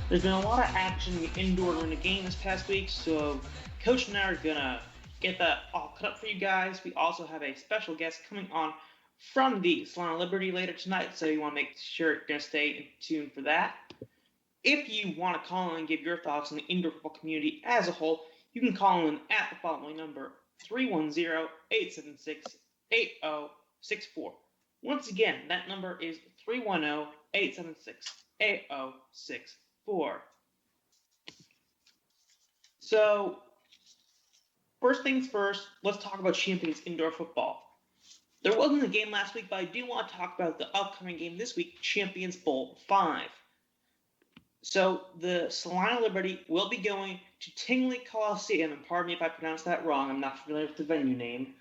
There's been a lot of action in the indoor arena game this past week, so Coach and I are gonna get that all cut up for you guys. We also have a special guest coming on from the Salina Liberty later tonight, so you want to make sure you're gonna stay tuned for that. If you want to call in and give your thoughts on the indoor football community as a whole, you can call in at the following number: 310-876-8064. Once again, that number is 310-876-8064. So, first things first, let's talk about Champions Indoor Football. There wasn't a game last week, but I do want to talk about the upcoming game this week, Champions Bowl 5. So, the Salina Liberty will be going to Tingley Coliseum, and pardon me if I pronounced that wrong, I'm not familiar with the venue name.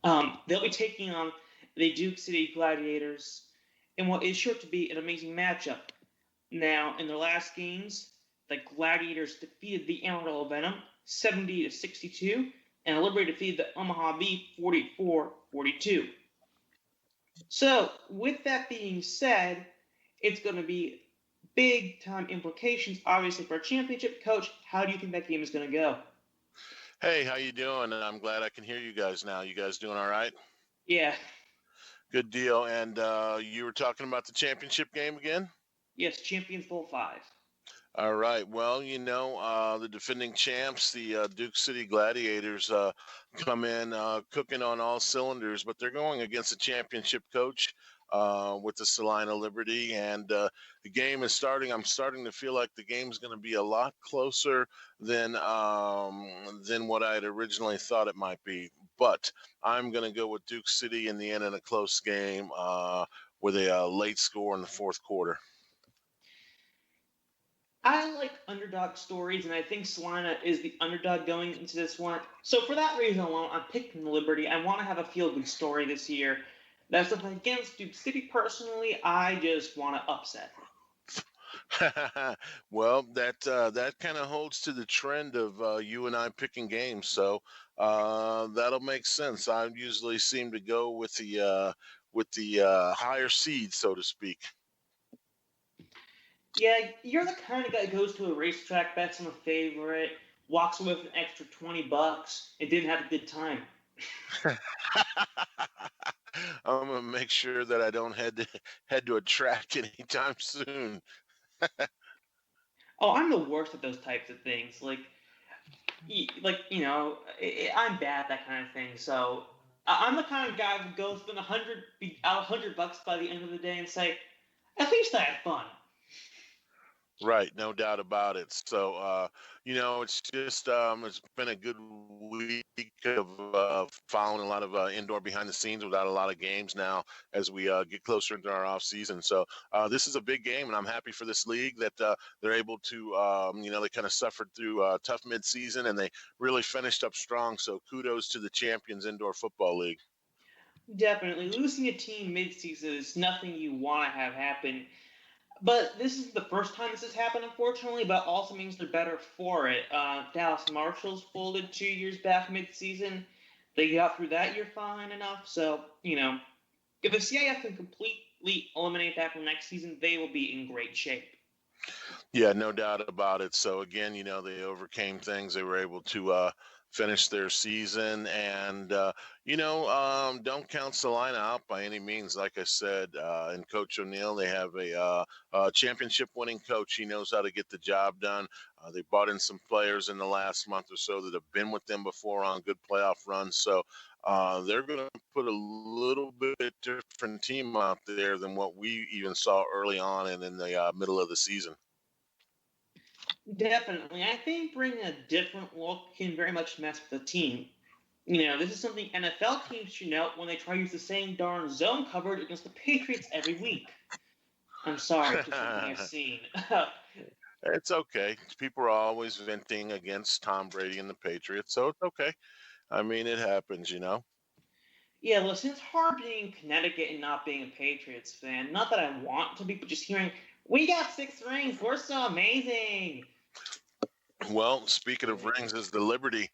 They'll be taking on the Duke City Gladiators in what is sure to be an amazing matchup. Now, in their last games, the Gladiators defeated the Amarillo Venom 70-62, and Liberty defeated the Omaha Bee 44-42. So, with that being said, it's going to be big-time implications, obviously, for a championship. Coach, how do you think that game is going to go? Hey, how you doing? And I'm glad I can hear you guys now. You guys doing all right? Yeah. Good deal. And you were talking about the championship game again? Yes, Champions Bowl 5. All right. Well, the defending champs, the Duke City Gladiators, come in cooking on all cylinders, but they're going against a championship coach with the Salina Liberty, and the game is starting. I'm starting to feel like the game's going to be a lot closer than what I had originally thought it might be. But I'm going to go with Duke City in the end in a close game with a late score in the fourth quarter. I like underdog stories, and I think Salina is the underdog going into this one. So for that reason alone, I'm picking the Liberty. I want to have a feel-good story this year. That's nothing against Duke City personally. I just want to upset. Well, that kind of holds to the trend of you and I picking games, so that'll make sense. I usually seem to go with the higher seed, so to speak. Yeah, you're the kind of guy that goes to a racetrack, bets on a favorite, walks away with an extra $20, and didn't have a good time. I'm gonna make sure that I don't head to a track anytime soon. Oh, I'm the worst at those types of things. I'm bad at that kind of thing. So I'm the kind of guy who would go spend $100 by the end of the day and say, at least I had fun. Right, no doubt about it. So, it's just it's been a good week of following a lot of indoor behind the scenes without a lot of games now as we get closer into our off season. So this is a big game, and I'm happy for this league that they're able to, they kind of suffered through a tough midseason, and they really finished up strong. So kudos to the Champions Indoor Football League. Definitely. Losing a team midseason is nothing you want to have happen. But this is the first time this has happened, unfortunately, but also means they're better for it. Dallas Marshalls folded 2 years back mid-season. They got through that year fine enough. So, if the CIF can completely eliminate that from next season, they will be in great shape. Yeah, no doubt about it. So, again, they overcame things. They were able to finish their season, and don't count Salina out by any means. Like I said, and Coach O'Neill, they have a championship winning coach. He knows how to get the job done. They brought in some players in the last month or so that have been with them before on good playoff runs. So they're going to put a little bit different team out there than what we even saw early on and in the middle of the season. Definitely. I think bringing a different look can very much mess with the team. This is something NFL teams should know when they try to use the same darn zone coverage against the Patriots every week. I'm sorry, it's just something I've seen. It's okay. People are always venting against Tom Brady and the Patriots, so it's okay. I mean, it happens. Yeah, listen, it's hard being in Connecticut and not being a Patriots fan. Not that I want to be, but just hearing, we got 6 rings, we're so amazing. Well, speaking of rings, as the Liberty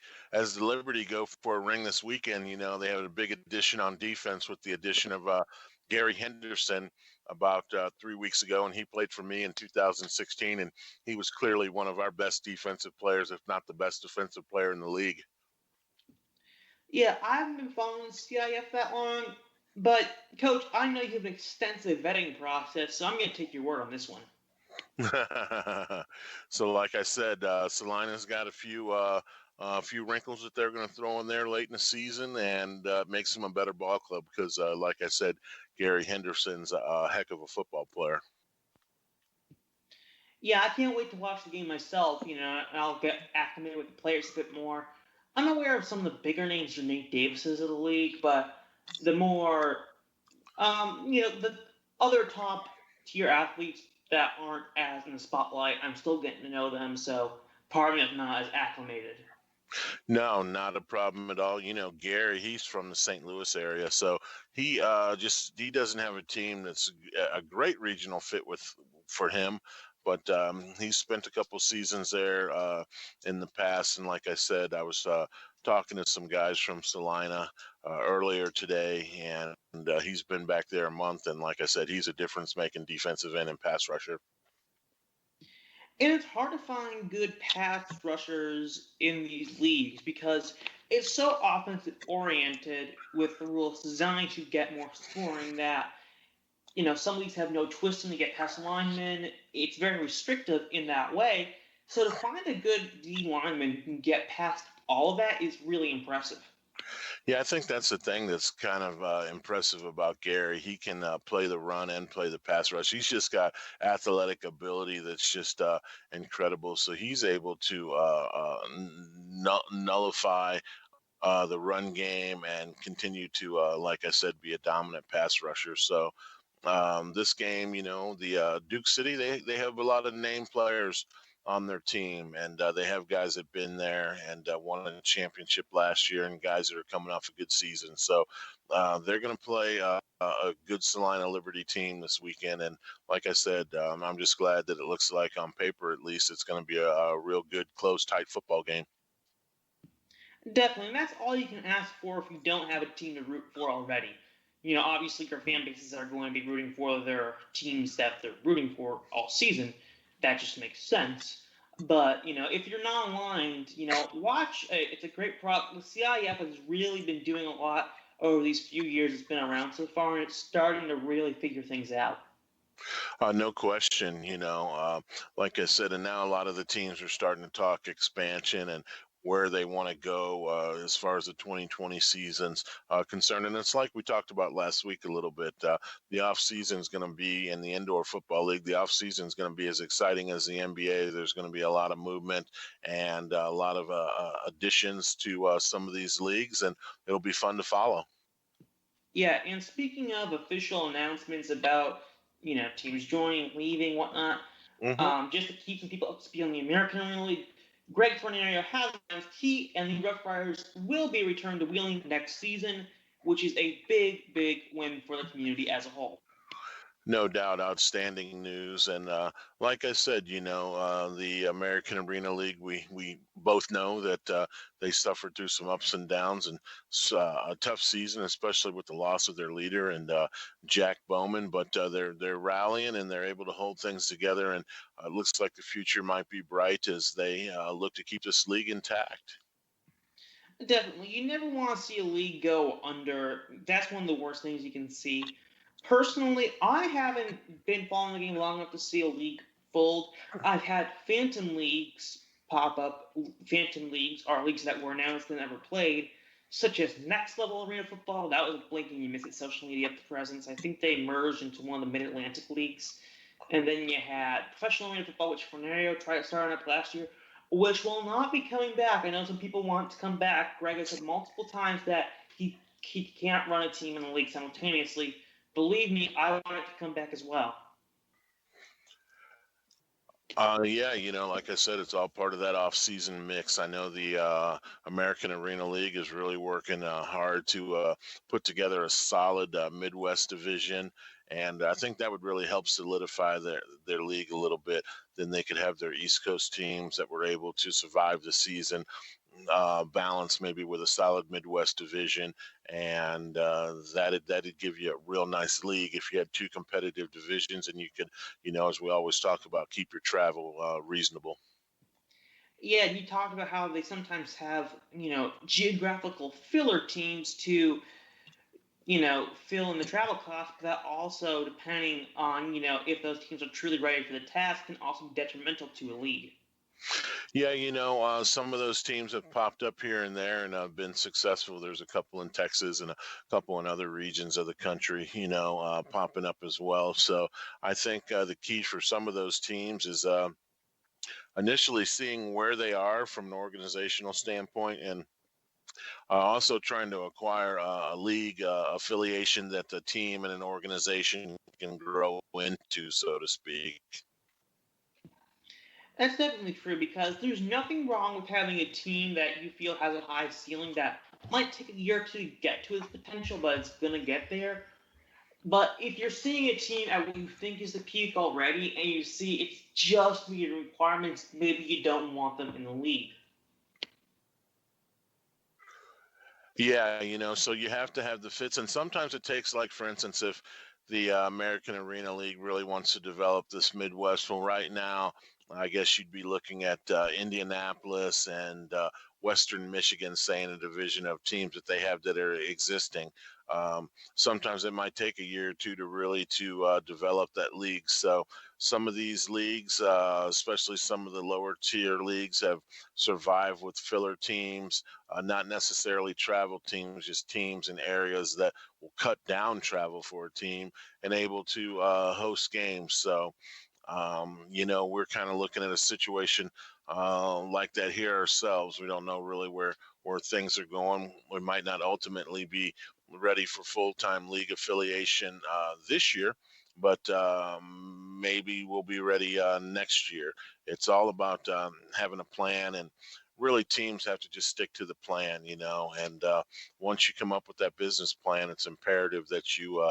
go for a ring this weekend, they have a big addition on defense with the addition of Gary Henderson about 3 weeks ago, and he played for me in 2016, and he was clearly one of our best defensive players, if not the best defensive player in the league. Yeah, I haven't been following CIF that long, but Coach, I know you have an extensive vetting process, so I'm going to take your word on this one. So, like I said, Salina's got a few wrinkles that they're going to throw in there late in the season, and makes them a better ball club because, like I said, Gary Henderson's a heck of a football player. Yeah, I can't wait to watch the game myself, and I'll get acclimated with the players a bit more. I'm aware of some of the bigger names or Nate Davises of the league, but the more, the other top tier athletes that aren't as in the spotlight, I'm still getting to know them, so pardon me if not as acclimated. No, not a problem at all. Gary, he's from the St. Louis area, so he doesn't have a team that's a great regional fit for him. But he's spent a couple seasons there in the past, and like I said, I was talking to some guys from Salina earlier today, and he's been back there a month, and like I said, he's a difference-making defensive end and pass rusher. And it's hard to find good pass rushers in these leagues because it's so offensive oriented with the rules designed to get more scoring that some leagues have no twisting to get past linemen. It's very restrictive in that way. So to find a good D lineman who can get past all of that is really impressive. Yeah, I think that's the thing that's kind of impressive about Gary. He can play the run and play the pass rush. He's just got athletic ability that's just incredible. So he's able to nullify the run game and continue to, like I said, be a dominant pass rusher. So this game, the Duke City, they have a lot of name players on their team, and they have guys that've been there and won a championship last year, and guys that are coming off a good season. So they're going to play a good Salina Liberty team this weekend, and like I said, I'm just glad that it looks like on paper, at least, it's going to be a real good, close, tight football game. Definitely, and that's all you can ask for if you don't have a team to root for already. Obviously, your fan bases are going to be rooting for their teams that they're rooting for all season. That just makes sense. But if you're not aligned, watch. It's a great product. The CIF has really been doing a lot over these few years it's been around so far, and it's starting to really figure things out. No question, like I said, and now a lot of the teams are starting to talk expansion and where they want to go as far as the 2020 seasons concerned. And it's like we talked about last week a little bit. The off season is going to be in the indoor football league. The off season is going to be as exciting as the NBA. There's going to be a lot of movement and a lot of additions to some of these leagues, and it'll be fun to follow. Yeah, and speaking of official announcements about teams joining, leaving, whatnot, Hmm. just to keep some people up to speed on the American Arena League, Greg Fornario has announced he and the Rough Riders will be returned to Wheeling next season, which is a big, big win for the community as a whole. No doubt, outstanding news. And like I said, the American Arena League, we both know that they suffered through some ups and downs and a tough season, especially with the loss of their leader and Jack Bowman. But they're rallying and they're able to hold things together. And it looks like the future might be bright as they look to keep this league intact. Definitely. You never want to see a league go under. That's one of the worst things you can see. Personally, I haven't been following the game long enough to see a league fold. I've had phantom leagues pop up. Phantom leagues are leagues that were announced and never played, such as Next Level Arena Football. That was a blink and you miss it social media presence. I think they merged into one of the Mid Atlantic leagues. And then you had professional arena football, which Fornario tried starting up last year, which will not be coming back. I know some people want it to come back. Greg has said multiple times that he can't run a team in the league simultaneously. Believe me, I want it to come back as well. Yeah, like I said, it's all part of that off-season mix. I know the American Arena League is really working hard to put together a solid Midwest division, and I think that would really help solidify their league a little bit. Then they could have their East Coast teams that were able to survive the season, balance maybe with a solid Midwest division, and that'd give you a real nice league if you had two competitive divisions, and you could, as we always talk about, keep your travel reasonable. Yeah, you talked about how they sometimes have, geographical filler teams to, fill in the travel costs, but that also, depending on, if those teams are truly ready for the task, can also be detrimental to a league. Yeah, some of those teams have popped up here and there and have been successful. There's a couple in Texas and a couple in other regions of the country, popping up as well. So I think the key for some of those teams is initially seeing where they are from an organizational standpoint, and also trying to acquire a league affiliation that the team and an organization can grow into, so to speak. That's definitely true because there's nothing wrong with having a team that you feel has a high ceiling that might take a year or two to get to its potential, but it's going to get there. But if you're seeing a team at what you think is the peak already and you see it's just meeting requirements, maybe you don't want them in the league. Yeah, so you have to have the fits, and sometimes it takes, like, for instance, if the American Arena League really wants to develop this Midwest. Well, right now, I guess you'd be looking at Indianapolis and Western Michigan, say, in a division of teams that they have that are existing. Sometimes it might take a year or two to really to develop that league. So some of these leagues, especially some of the lower tier leagues, have survived with filler teams, not necessarily travel teams, just teams in areas that will cut down travel for a team and able to host games. So, we're kind of looking at a situation like that here ourselves. We don't know really where things are going. We might not ultimately be ready for full-time league affiliation this year, but maybe we'll be ready next year. It's all about having a plan, and really teams have to just stick to the plan, and once you come up with that business plan, it's imperative that you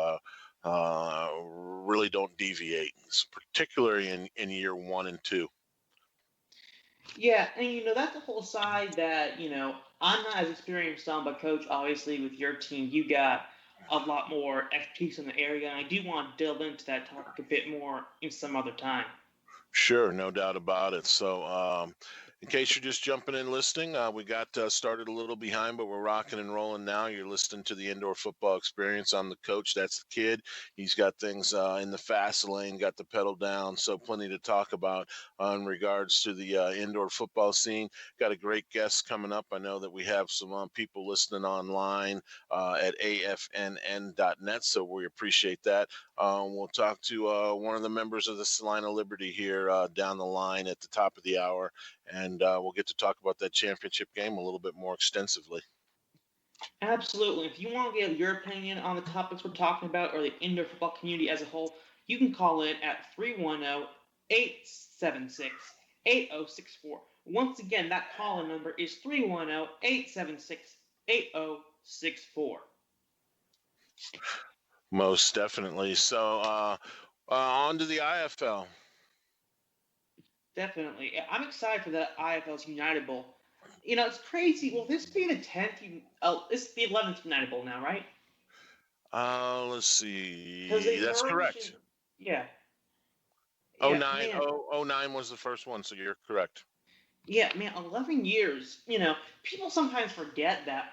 really don't deviate, particularly in year 1 and 2. Yeah, and that's a whole side that, I'm not as experienced on, but coach, obviously with your team, you got a lot more expertise in the area, and I do want to delve into that topic a bit more in some other time. Sure, no doubt about it. So, in case you're just jumping in listening, we got started a little behind, but we're rocking and rolling now. You're listening to the Indoor Football Experience. I'm the coach. That's the kid. He's got things in the fast lane, got the pedal down. So, plenty to talk about in regards to the indoor football scene. Got a great guest coming up. I know that we have some people listening online at AFNN.net, so we appreciate that. We'll talk to one of the members of the Salina Liberty here down the line at the top of the hour, and we'll get to talk about that championship game a little bit more extensively. Absolutely. If you want to give your opinion on the topics we're talking about or the indoor football community as a whole, you can call in at 310-876-8064. Once again, that call-in number is 310-876-8064. Most definitely. So on to the IFL. Definitely. I'm excited for the IFL's United Bowl. It's crazy. Will this be the 10th? This is the 11th United Bowl now, right? Let's see. That's correct. Yeah. Oh Yeah, nine, man. 09 was the first one, so you're correct. Yeah, man, 11 years. People sometimes forget that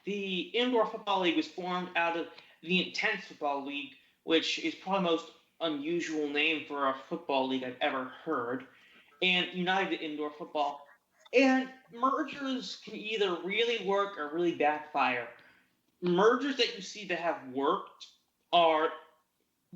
the Indoor Football League was formed out of the Intense Football League, which is probably the most unusual name for a football league I've ever heard, and United Indoor Football. And mergers can either really work or really backfire. Mergers that you see that have worked are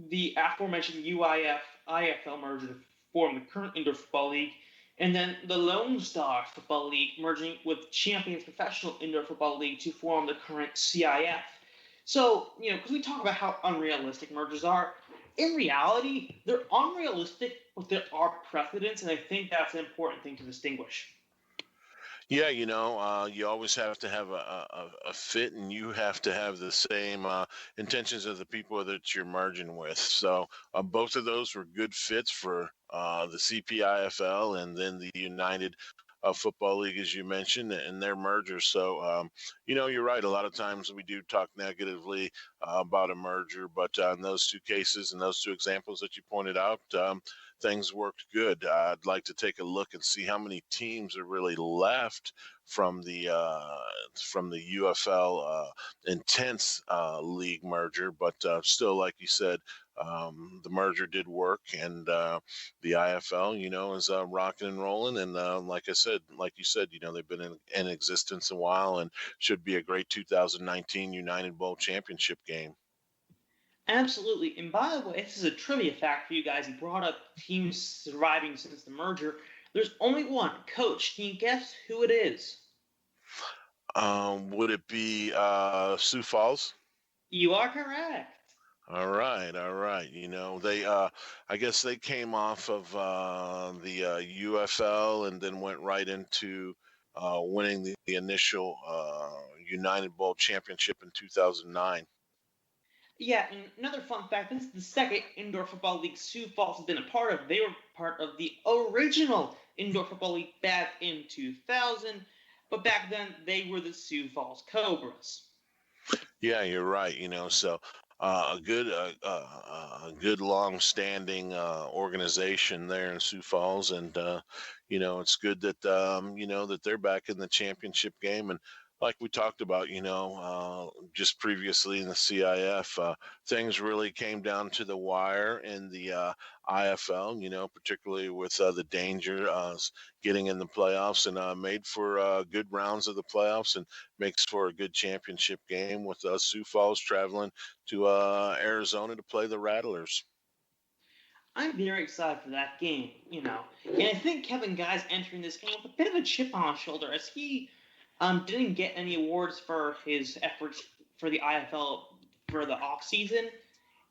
the aforementioned UIF IFL merger to form the current Indoor Football League, and then the Lone Star Football League merging with Champions Professional Indoor Football League to form the current CIF. So, because we talk about how unrealistic mergers are, in reality, they're unrealistic, but there are precedents, and I think that's an important thing to distinguish. Yeah, you always have to have a fit, and you have to have the same intentions of the people that you're merging with. So both of those were good fits for the CPIFL and then the United Football League, as you mentioned, and their merger. So, you're right. A lot of times we do talk negatively about a merger, but in those two cases and those two examples that you pointed out, things worked good. I'd like to take a look and see how many teams are really left from the UFL intense league merger, but still, like you said, the merger did work, and the IFL, is rocking and rolling. And like you said, they've been in existence a while and should be a great 2019 United Bowl championship game. Absolutely. And by the way, this is a trivia fact for you guys. He brought up teams surviving since the merger. There's only one. Coach, can you guess who it is? Would it be Sioux Falls? You are correct. All right. They, I guess they came off of the UFL and then went right into winning the initial United Bowl championship in 2009. Yeah, and another fun fact, this is the second Indoor Football League Sioux Falls has been a part of. They were part of the original Indoor Football League back in 2000, but back then they were the Sioux Falls Cobras. Yeah, you're right. So a good long-standing organization there in Sioux Falls, and it's good that that they're back in the championship game. And like we talked about, just previously in the CIF, things really came down to the wire in the IFL. Particularly with the danger getting in the playoffs, and made for good rounds of the playoffs, and makes for a good championship game with Sioux Falls traveling to Arizona to play the Rattlers. I'm very excited for that game, and I think Kevin Guy's entering this game with a bit of a chip on his shoulder as he didn't get any awards for his efforts for the IFL for the off season,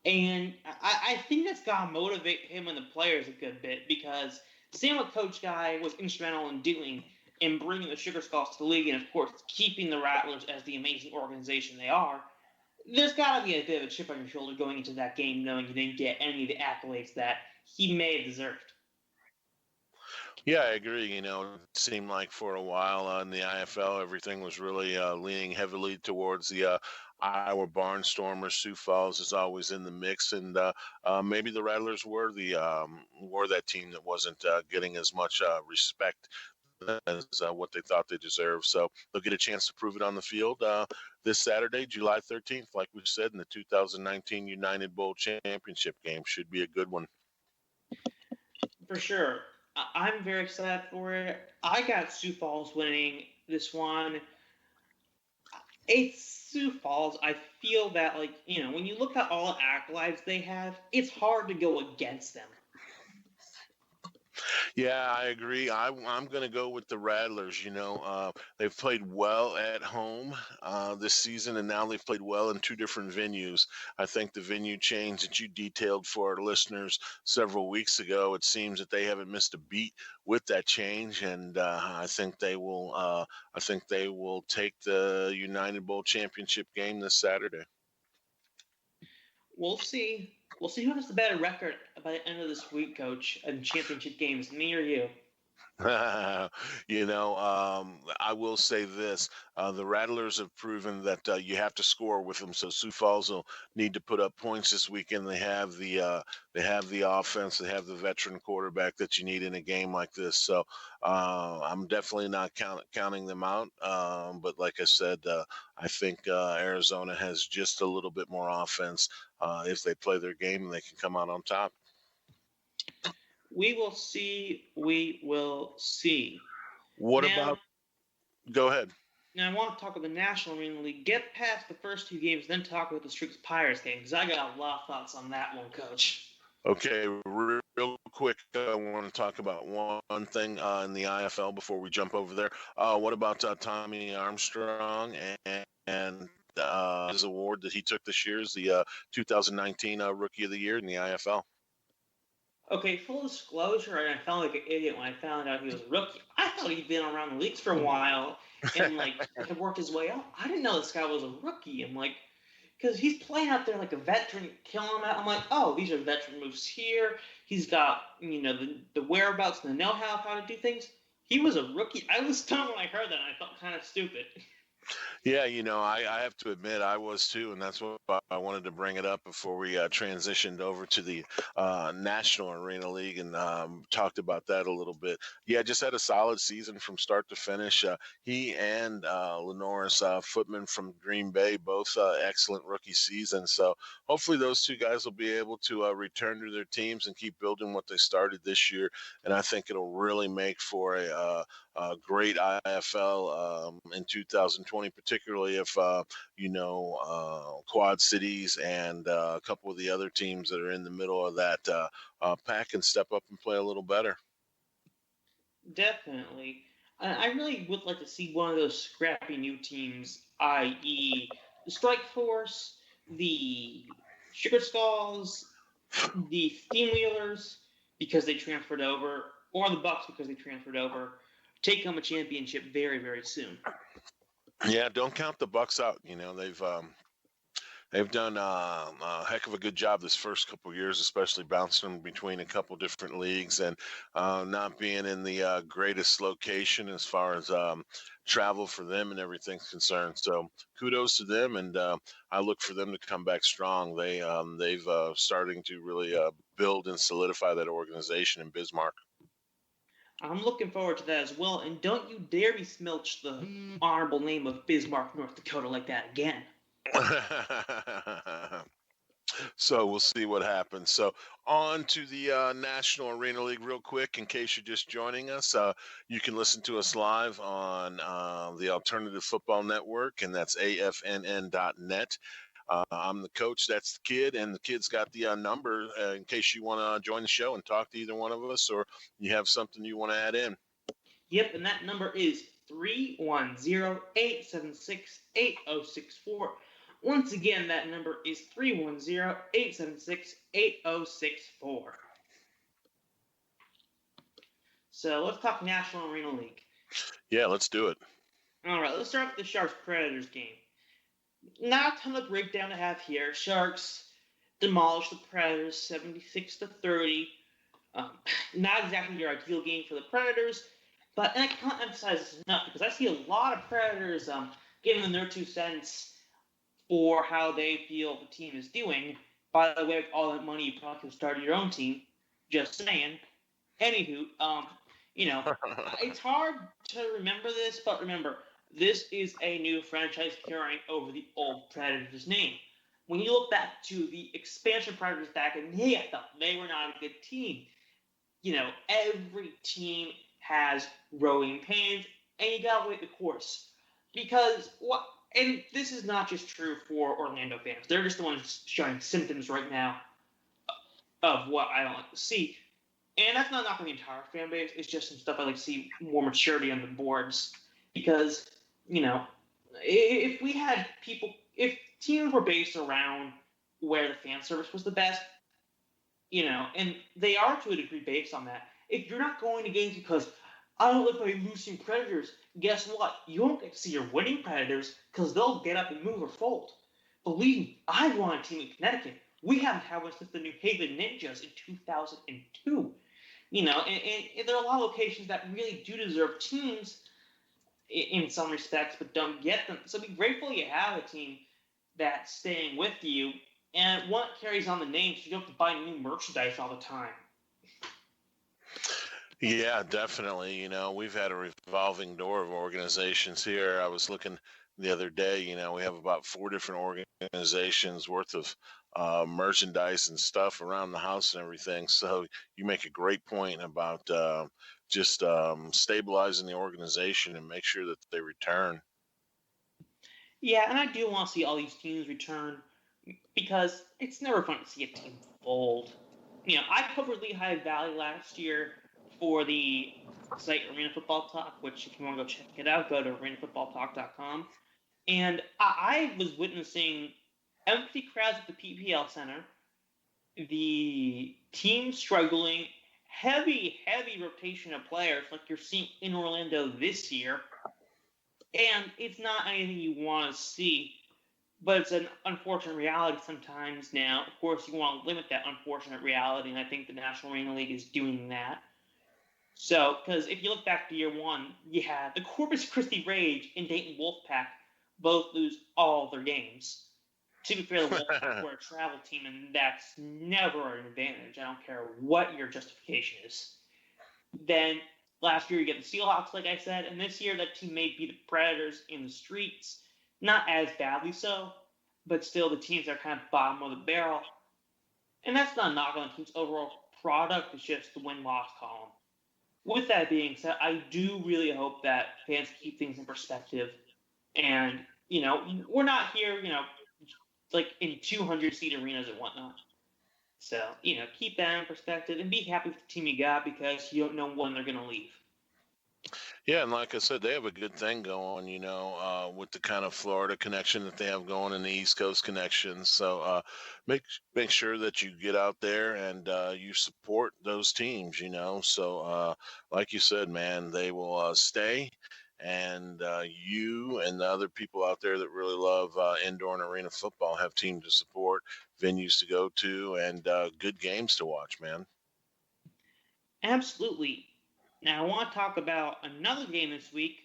and I think that's got to motivate him and the players a good bit because seeing what Coach Guy was instrumental in doing in bringing the Sugar Skulls to the league and, of course, keeping the Rattlers as the amazing organization they are, there's got to be a bit of a chip on your shoulder going into that game knowing you didn't get any of the accolades that he may have deserved. Yeah, I agree. It seemed like for a while in the IFL, everything was really leaning heavily towards the Iowa Barnstormers. Sioux Falls is always in the mix, and maybe the Rattlers were that team that wasn't getting as much respect as what they thought they deserved. So they'll get a chance to prove it on the field this Saturday, July 13th, like we said, in the 2019 United Bowl championship game. Should be a good one. For sure. I'm very excited for it. I got Sioux Falls winning this one. It's Sioux Falls. I feel that, when you look at all the accolades they have, it's hard to go against them. Yeah, I agree. I'm going to go with the Rattlers. They've played well at home this season, and now they've played well in two different venues. I think the venue change that you detailed for our listeners several weeks ago, it seems that they haven't missed a beat with that change, and I think they will. Take the United Bowl championship game this Saturday. We'll see. We'll see who has the better record by the end of this week, Coach, in championship games, me or you. I will say this: the Rattlers have proven that you have to score with them. So Sioux Falls will need to put up points this weekend. They have the offense, they have the veteran quarterback that you need in a game like this. So I'm definitely not counting them out. But like I said, I think Arizona has just a little bit more offense. If they play their game, they can come out on top. We will see. We will see. What about? Go ahead. Now, I want to talk about the National Arena League. Get past the first two games, then talk about the Streaks Pirates game, because I got a lot of thoughts on that one, Coach. Okay, real real quick, I want to talk about one thing in the IFL before we jump over there. What about Tommy Armstrong and his award that he took this year is the 2019 Rookie of the Year in the IFL? Okay, full disclosure, and I felt like an idiot when I found out he was a rookie. I thought he'd been around the leagues for a while and had worked his way up. I didn't know this guy was a rookie. I'm like, because he's playing out there like a veteran, killing him out. I'm like, oh, these are veteran moves here. He's got the whereabouts and the know-how of how to do things. He was a rookie. I was stunned when I heard that, and I felt kind of stupid. Yeah, I have to admit I was too, and that's what I wanted to bring it up before we transitioned over to the National Arena League and talked about that a little bit. Yeah, just had a solid season from start to finish. He and Lenoris Footman from Green Bay, both excellent rookie seasons. So hopefully those two guys will be able to return to their teams and keep building what they started this year. And I think it'll really make for great IFL in 2020, particularly if Quad Cities and a couple of the other teams that are in the middle of that pack can step up and play a little better. Definitely. I really would like to see one of those scrappy new teams, i.e., the Strike Force, the Sugar Skulls, the Steamwheelers because they transferred over, or the Bucks because they transferred over, take home a championship very, very soon. Yeah, don't count the Bucks out. They've done a heck of a good job this first couple of years, especially bouncing between a couple different leagues and not being in the greatest location as far as travel for them and everything's concerned. So kudos to them, and I look for them to come back strong. They've starting to really build and solidify that organization in Bismarck. I'm looking forward to that as well, and don't you dare besmirch the honorable name of Bismarck, North Dakota like that again. So we'll see what happens. So on to the National Arena League real quick. In case you're just joining us, you can listen to us live on the Alternative Football Network, and that's AFNN.net. I'm the coach, that's the kid, and the kid's got the number in case you want to join the show and talk to either one of us, or you have something you want to add in. Yep, and that number is 310-876-8064. Once again, that number is 310-876-8064. So let's talk National Arena League. Yeah, let's do it. All right, let's start with the Sharks-Predators game. Not a ton of breakdown to have here. Sharks demolished the Predators 76-30. Not exactly your ideal game for the Predators, but and I can't emphasize this enough because I see a lot of Predators giving them their 2 cents for how they feel the team is doing. By the way, with all that money, you probably could start your own team. Just saying. Anywho, it's hard to remember this, but remember, this is a new franchise carrying over the old Predators name. When you look back to the expansion Predators back in the AFL, they were not a good team. Every team has growing pains, and you gotta wait the course. Because and this is not just true for Orlando fans. They're just the ones showing symptoms right now of what I don't like to see. And that's not knocking the entire fan base. It's just some stuff I like to see more maturity on the boards. Because, if teams were based around where the fan service was the best, and they are to a degree based on that. If you're not going to games because I don't like my losing Predators, guess what? You won't get to see your winning Predators because they'll get up and move or fold. Believe me, I won a team in Connecticut. We haven't had one since the New Haven Ninjas in 2002. And there are a lot of locations that really do deserve teams in some respects, but don't get them. So be grateful you have a team that's staying with you, and one that carries on the name so you don't have to buy new merchandise all the time. Yeah, definitely. We've had a revolving door of organizations here. I was looking the other day, we have about 4 different organizations worth of merchandise and stuff around the house and everything. So you make a great point about just stabilizing the organization and make sure that they return. Yeah, and I do want to see all these teams return because it's never fun to see a team fold. I covered Lehigh Valley last year for the site Arena Football Talk, which if you want to go check it out, go to arenafootballtalk.com. And I was witnessing empty crowds at the PPL Center, the team struggling, heavy rotation of players like you're seeing in Orlando this year. And it's not anything you want to see, but it's an unfortunate reality sometimes now. Of course, you want to limit that unfortunate reality, and I think the National Arena League is doing that. So, because if you look back to year one, you had the Corpus Christi Rage and Dayton Wolfpack both lose all their games. To be fair, the Wolfpack were a travel team, and that's never an advantage. I don't care what your justification is. Then last year you get the Seahawks, like I said, and this year that team may beat the Predators in the streets. Not as badly so, but still the teams are kind of bottom of the barrel. And that's not a knock on the team's overall product, it's just the win-loss column. With that being said, I do really hope that fans keep things in perspective. And, we're not here, like in 200-seat arenas and whatnot. So, keep that in perspective and be happy with the team you got because you don't know when they're going to leave. Yeah, and like I said, they have a good thing going, with the kind of Florida connection that they have going and the East Coast connection. So make sure that you get out there and you support those teams, So like you said, man, they will stay. And you and the other people out there that really love indoor and arena football have teams to support, venues to go to, and good games to watch, man. Absolutely. Now, I want to talk about another game this week,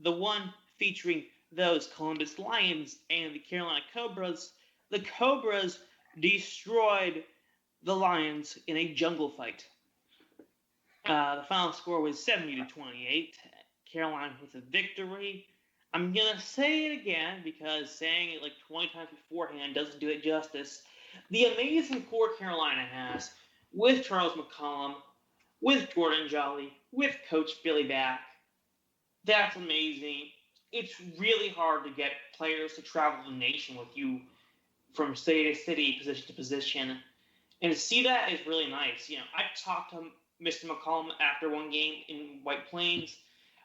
the one featuring those Columbus Lions and the Carolina Cobras. The Cobras destroyed the Lions in a jungle fight. The final score was 70-28. Carolina with a victory. I'm going to say it again because saying it like 20 times beforehand doesn't do it justice. The amazing core Carolina has with Charles McCollum, with Jordan Jolly, with Coach Billy Back. That's amazing. It's really hard to get players to travel the nation with you from city to city, position to position. And to see that is really nice. I talked to Mr. McCollum after one game in White Plains.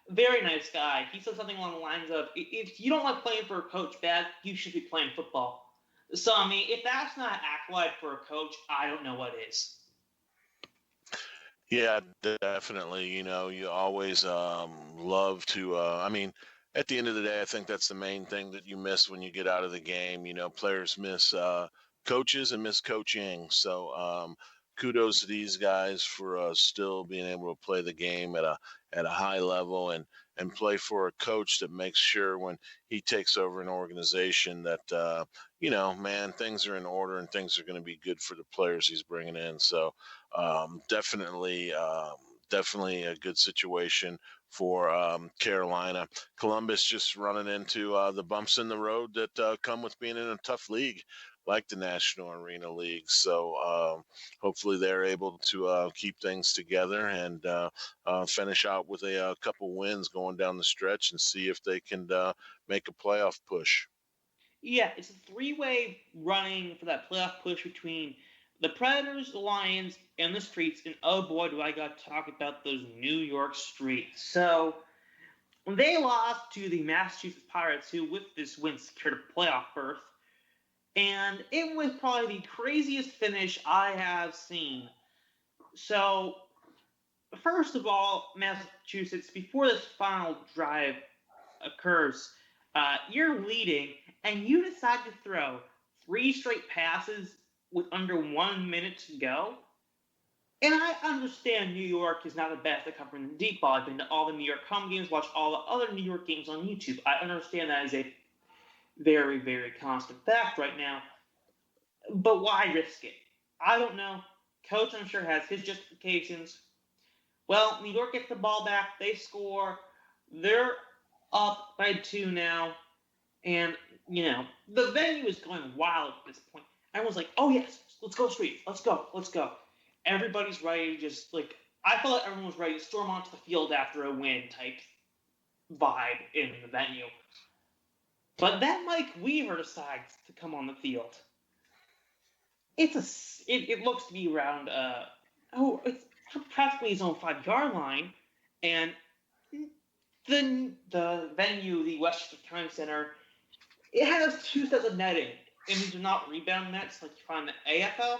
Very nice guy. He said something along the lines of, if you don't like playing for a coach bad, you should be playing football. So, I mean, if that's not acolyte for a coach, I don't know what is. Yeah, definitely. You always love to. At the end of the day, I think that's the main thing that you miss when you get out of the game. Players miss coaches and miss coaching. So kudos to these guys for still being able to play the game at a high level and play for a coach that makes sure when he takes over an organization that man, things are in order and things are going to be good for the players he's bringing in. So definitely a good situation for Carolina. Columbus just running into the bumps in the road that come with being in a tough league like the National Arena League. So hopefully they're able to keep things together and finish out with a couple wins going down the stretch and see if they can make a playoff push. Yeah, it's a three-way running for that playoff push between the Predators, the Lions, and the Streets. And oh boy, do I got to talk about those New York Streets. So they lost to the Massachusetts Pirates, who with this win secured a playoff berth. And it was probably the craziest finish I have seen. So, first of all, Massachusetts, before this final drive occurs, you're leading, and you decide to throw 3 straight passes with under 1 minute to go. And I understand New York is not the best at covering the deep ball. I've been to all the New York home games, watched all the other New York games on YouTube. I understand that is a very, very constant fact right now. But why risk it? I don't know. Coach, I'm sure, has his justifications. Well, New York gets the ball back. They score. They're up by 2 now. And, the venue is going wild at this point. Everyone's like, oh, yes, let's go Streets. Let's go. Everybody's ready to just, I felt like everyone was ready to storm onto the field after a win type vibe in the venue. But then Mike Weaver decides to come on the field. it looks to be around it's practically his own 5-yard line, and the venue, the Westchester County Center, it has 2 sets of netting, and these are not rebound nets like you find in the AFL.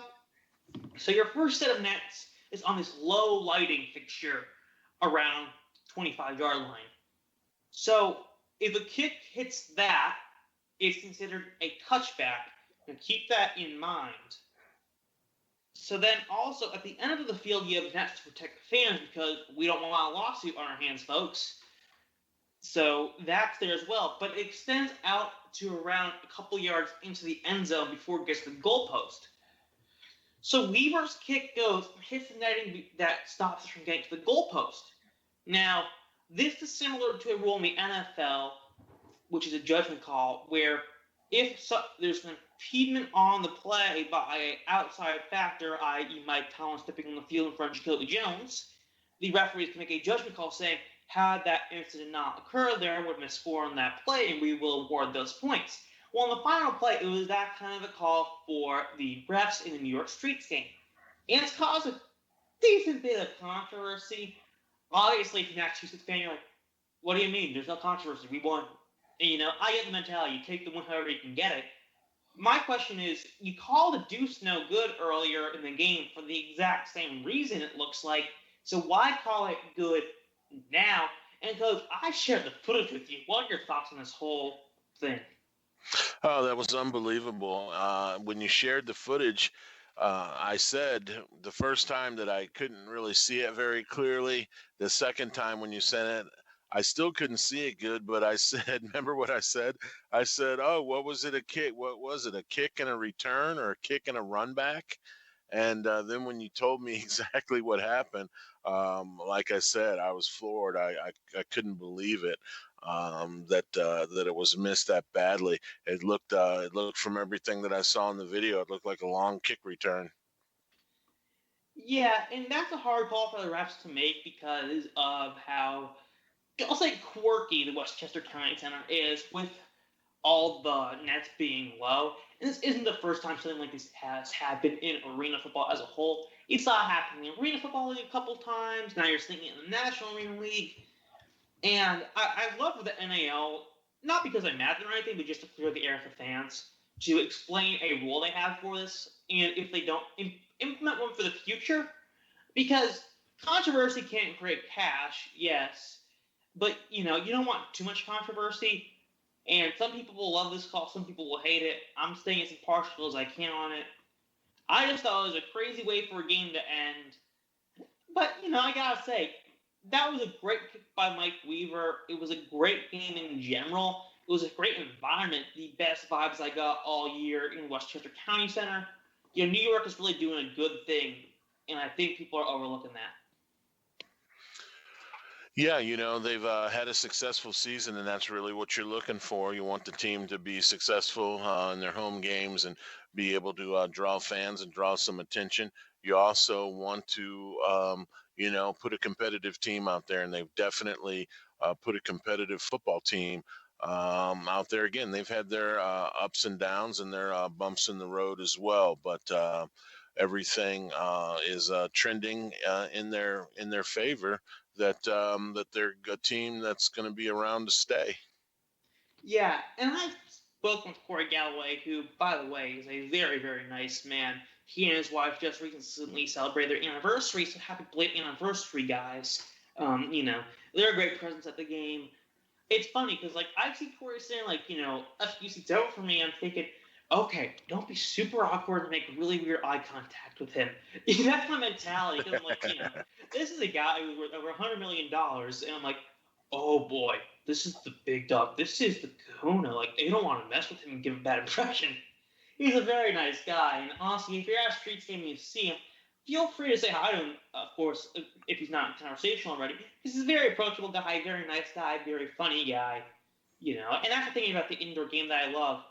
So your first set of nets is on this low lighting fixture around 25-yard line. So if a kick hits that, it's considered a touchback. And keep that in mind. So then also at the end of the field, you have nets to protect the fans because we don't want a lawsuit on our hands, folks. So that's there as well. But it extends out to around a couple yards into the end zone before it gets to the goalpost. So Weaver's kick goes and hits the netting that stops us from getting to the goalpost. Now, this is similar to a rule in the NFL, which is a judgment call, where if there's an impediment on the play by an outside factor, i.e. Mike Collins stepping on the field in front of Jacoby Jones, the referees can make a judgment call saying, had that incident not occurred, there would have been a score on that play, and we will award those points. Well, in the final play, it was that kind of a call for the refs in the New York Streets game. And it's caused a decent bit of controversy. Obviously, if you're not a Massachusetts fan, you're like, what do you mean? There's no controversy. We won. And, I get the mentality. You take the win however you can get it. My question is, you called the deuce no good earlier in the game for the exact same reason, it looks like. So why call it good now? And Coach, I shared the footage with you. What are your thoughts on this whole thing? Oh, that was unbelievable. When you shared the footage, I said the first time that I couldn't really see it very clearly. The second time when you sent it, I still couldn't see it good, but I said, remember what I said? I said, oh, what was it? A kick? What was it? A kick and a return or a kick and a run back? And then when you told me exactly what happened, like I said, I was floored. I couldn't believe it. That it was missed that badly. It looked from everything that I saw in the video, it looked like a long kick return. Yeah, and that's a hard call for the refs to make because of how, I'll say, quirky the Westchester County Center is with all the nets being low. And this isn't the first time something like this has happened in arena football as a whole. You saw it happen in the Arena Football League a couple times. Now you're seeing it in the National Arena League. And I love the NAL, not because I'm mad or anything, but just to clear the air for fans, to explain a rule they have for this, and if they don't implement one for the future, because controversy can't create cash, yes, but you don't want too much controversy. And some people will love this call, some people will hate it. I'm staying as impartial as I can on it. I just thought it was a crazy way for a game to end. But, I gotta say, that was a great kick by Mike Weaver. It was a great game in general. It was a great environment. The best vibes I got all year in Westchester County Center. New York is really doing a good thing, and I think people are overlooking that. Yeah, they've had a successful season, and that's really what you're looking for. You want the team to be successful in their home games and be able to draw fans and draw some attention. You also want to, put a competitive team out there, and they've definitely put a competitive football team out there. Again, they've had their ups and downs and their bumps in the road as well, but everything is trending in their favor. That they're a team that's going to be around to stay. Yeah, and I've spoken with Corey Galloway, who, by the way, is a very, very nice man. He and his wife just recently celebrated their anniversary, so happy belated anniversary, guys. They're a great presence at the game. It's funny, because, I see Corey saying, a few seats over for me, I'm thinking, okay, don't be super awkward and make really weird eye contact with him. That's my mentality, because I'm like, this is a guy who's worth over $100 million, and I'm like, oh boy, this is the big dog. This is the kahuna. They don't want to mess with him and give him a bad impression. He's a very nice guy, and honestly, if you're at a Streets game and you see him, feel free to say hi to him, of course, if he's not in conversation already. He's a very approachable guy, very nice guy, very funny guy, And that's the thing about the indoor game that I love.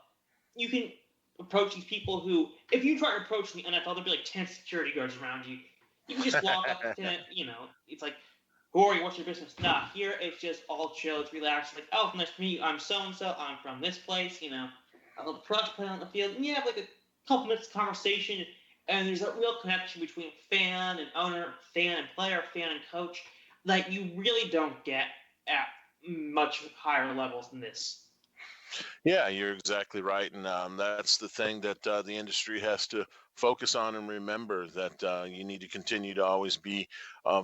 You can approach these people who, if you try to approach the NFL, there'll be 10 security guards around you. You can just walk up to them, it's like, who are you? What's your business? Nah, here it's just all chill, it's relaxed. Nice to meet you. I'm so-and-so. I'm from this place, I love the product play on the field. And you have a couple minutes of conversation, and there's a real connection between fan and owner, fan and player, fan and coach that you really don't get at much higher levels than this. Yeah, you're exactly right, and that's the thing that the industry has to focus on and remember that you need to continue to always be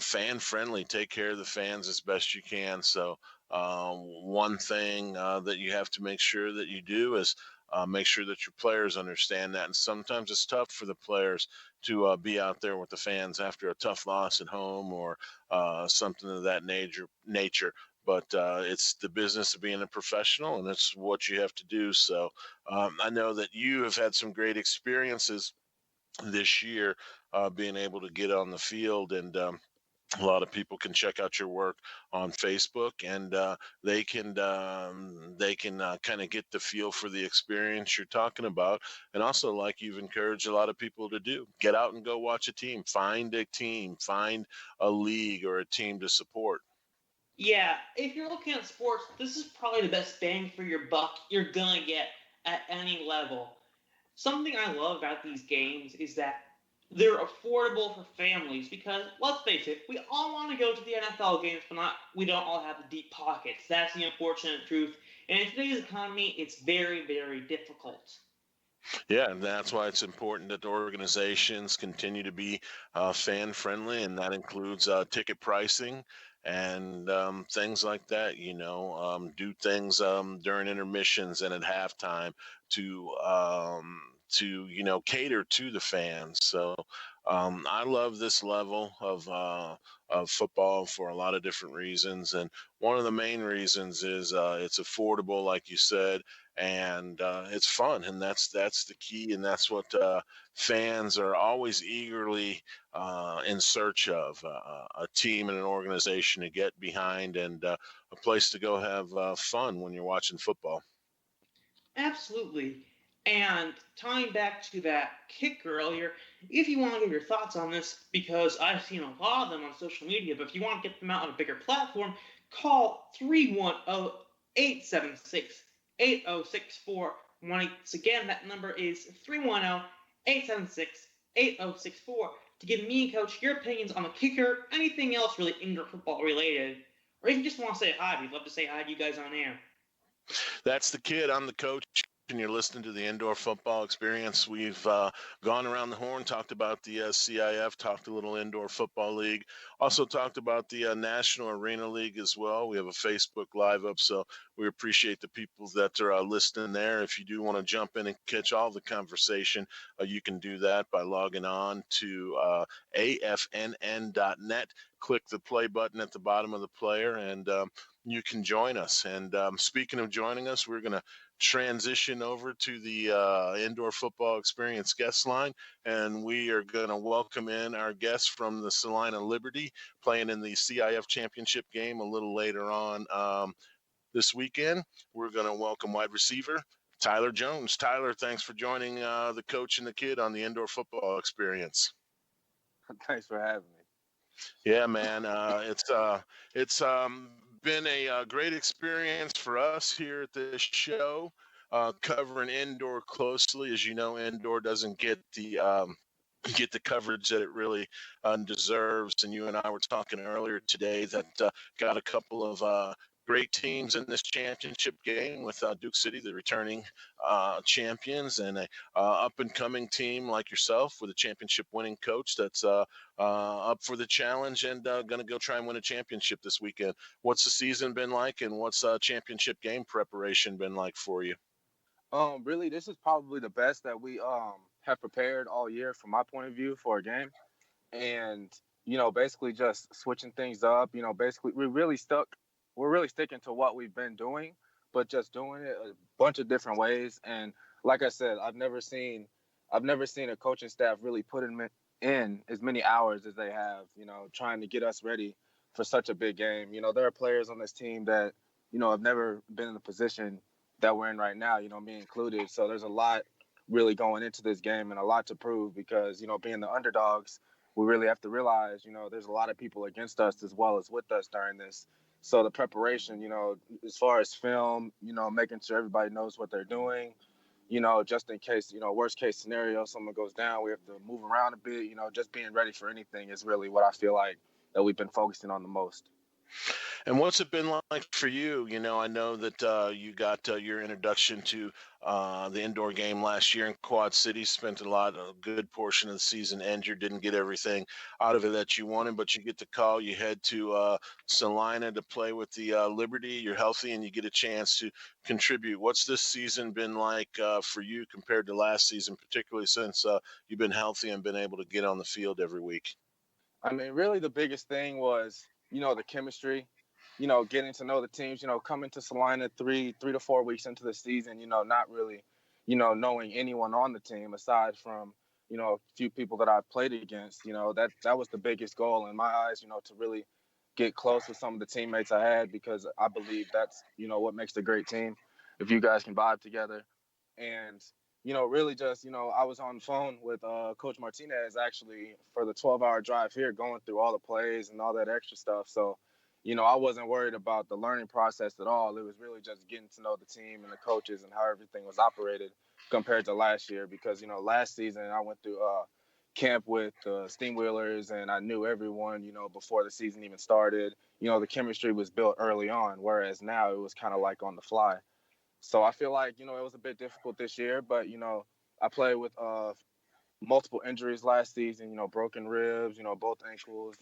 fan friendly. Take care of the fans as best you can. So one thing that you have to make sure that you do is make sure that your players understand that. And sometimes it's tough for the players to be out there with the fans after a tough loss at home or something of that nature, but it's the business of being a professional, and it's what you have to do. So I know that you have had some great experiences this year being able to get on the field, and a lot of people can check out your work on Facebook, and they can kind of get the feel for the experience you're talking about, and also like you've encouraged a lot of people to do, get out and go watch a team, find a league or a team to support. Yeah, if you're looking at sports, this is probably the best bang for your buck you're gonna get at any level. Something I love about these games is that they're affordable for families because let's face it, we all want to go to the NFL games, but we don't all have the deep pockets. That's the unfortunate truth. And in today's economy, it's very, very difficult. Yeah, and that's why it's important that the organizations continue to be fan friendly, and that includes ticket pricing and things like that. Do things during intermissions and at halftime to cater to the fans. So I love this level of football for a lot of different reasons, and one of the main reasons is it's affordable, like you said, and it's fun, and that's the key, and that's what fans are always eagerly in search of, a team and an organization to get behind, and a place to go have fun when you're watching football. Absolutely. And tying back to that kick earlier, if you want to give your thoughts on this, because I've seen a lot of them on social media, but if you want to get them out on a bigger platform, call 310 876 8064. Once again, that number is 310 876 8064 to give me and Coach your opinions on the kicker, anything else really indoor football related, or if you just want to say hi, we'd love to say hi to you guys on air. That's the kid. I'm the coach, and you're listening to the Indoor Football Experience. We've gone around the horn, talked about the CIF, talked a little Indoor Football League, also talked about the National Arena League as well. We have a Facebook Live up, so we appreciate the people that are listening there. If you do want to jump in and catch all the conversation, you can do that by logging on to afnn.net. Click the play button at the bottom of the player, and you can join us. And speaking of joining us, we're going to transition over to the Indoor Football Experience guest line, and we are going to welcome in our guest from the Salina Liberty, playing in the CIF championship game a little later on this weekend. We're going to welcome wide receiver Tyler Jones. Tyler, thanks for joining the coach and the kid on the Indoor Football Experience. Thanks for having me. Yeah, man. It's been a great experience for us here at this show, covering indoor closely. As you know, indoor doesn't get the coverage that it really deserves. And you and I were talking earlier today that got a couple of great teams in this championship game with Duke City, the returning champions, and a up and coming team like yourself with a championship winning coach that's up for the challenge and going to go try and win a championship this weekend. What's the season been like, and what's championship game preparation been like for you? Really, this is probably the best that we have prepared all year from my point of view for a game. And, basically just switching things up, basically we're really sticking to what we've been doing, but just doing it a bunch of different ways. And like I said, I've never seen a coaching staff really put in as many hours as they have, trying to get us ready for such a big game. There are players on this team that, have never been in the position that we're in right now, me included. So there's a lot really going into this game and a lot to prove because, being the underdogs, we really have to realize, there's a lot of people against us as well as with us during this. So the preparation, as far as film, making sure everybody knows what they're doing, just in case, worst case scenario, someone goes down, we have to move around a bit, just being ready for anything is really what I feel like that we've been focusing on the most. And what's it been like for you? I know that you got your introduction to the indoor game last year in Quad City, spent a good portion of the season injured, didn't get everything out of it that you wanted, but you get the call, you head to Salina to play with the Liberty, you're healthy, and you get a chance to contribute. What's this season been like for you compared to last season, particularly since you've been healthy and been able to get on the field every week? I mean, really the biggest thing was, the chemistry, getting to know the teams, coming to Salina three to 4 weeks into the season, not really, knowing anyone on the team aside from, a few people that I played against, that was the biggest goal in my eyes, to really get close with some of the teammates I had, because I believe that's, what makes a great team. If you guys can vibe together. And really just, I was on the phone with Coach Martinez actually for the 12-hour drive here, going through all the plays and all that extra stuff. So, I wasn't worried about the learning process at all. It was really just getting to know the team and the coaches and how everything was operated compared to last year. Because, last season I went through camp with the Steamwheelers and I knew everyone, before the season even started. The chemistry was built early on, whereas now it was kind of like on the fly. So I feel like, it was a bit difficult this year, but, I played with multiple injuries last season, broken ribs, both ankles,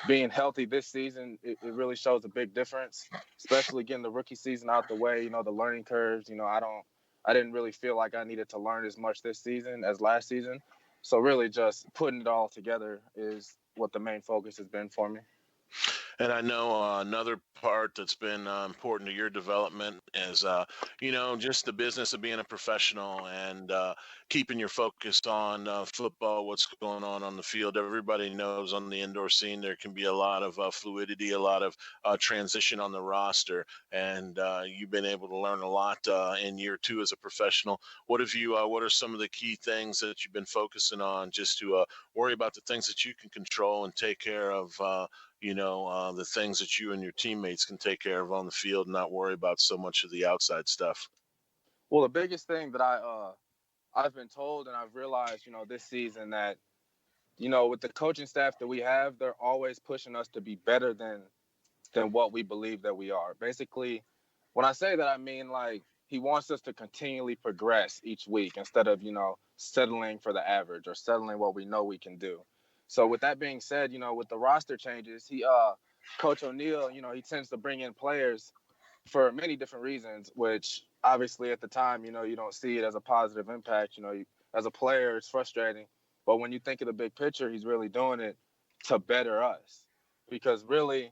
being healthy this season, it really shows a big difference, especially getting the rookie season out the way, the learning curves, I didn't really feel like I needed to learn as much this season as last season. So really just putting it all together is what the main focus has been for me. And I know another part that's been important to your development is, just the business of being a professional and keeping your focus on football, what's going on the field. Everybody knows on the indoor scene there can be a lot of fluidity, a lot of transition on the roster, and you've been able to learn a lot in year two as a professional. What are some of the key things that you've been focusing on just to worry about the things that you can control and take care of? The things that you and your teammates can take care of on the field and not worry about so much of the outside stuff. Well, the biggest thing that I've been told and I've realized, this season that, with the coaching staff that we have, they're always pushing us to be better than what we believe that we are. Basically, when I say that, I mean like he wants us to continually progress each week instead of, settling for the average or settling what we know we can do. So with that being said, with the roster changes, Coach O'Neill, he tends to bring in players for many different reasons, which obviously at the time, you don't see it as a positive impact. As a player, it's frustrating. But when you think of the big picture, he's really doing it to better us. Because really,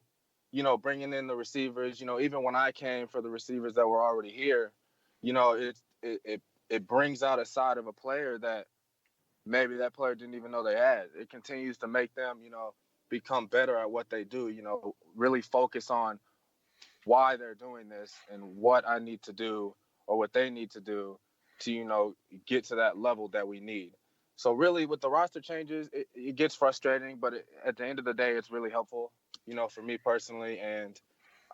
bringing in the receivers, even when I came for the receivers that were already here, it brings out a side of a player that maybe that player didn't even know they had. It continues to make them, become better at what they do, really focus on why they're doing this and what I need to do or what they need to do to, get to that level that we need. So really with the roster changes, it gets frustrating, but at the end of the day, it's really helpful, for me personally. And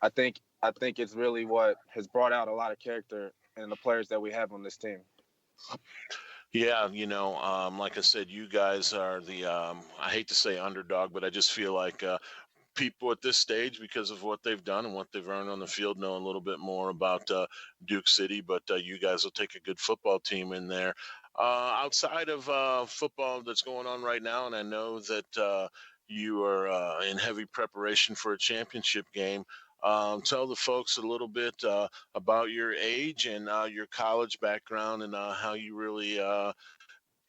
I think it's really what has brought out a lot of character in the players that we have on this team. Yeah, like I said, you guys are I hate to say underdog, but I just feel like people at this stage, because of what they've done and what they've earned on the field, know a little bit more about Duke City, but you guys will take a good football team in there. Outside of football that's going on right now, and I know that you are in heavy preparation for a championship game. Tell the folks a little bit about your age and your college background and how you really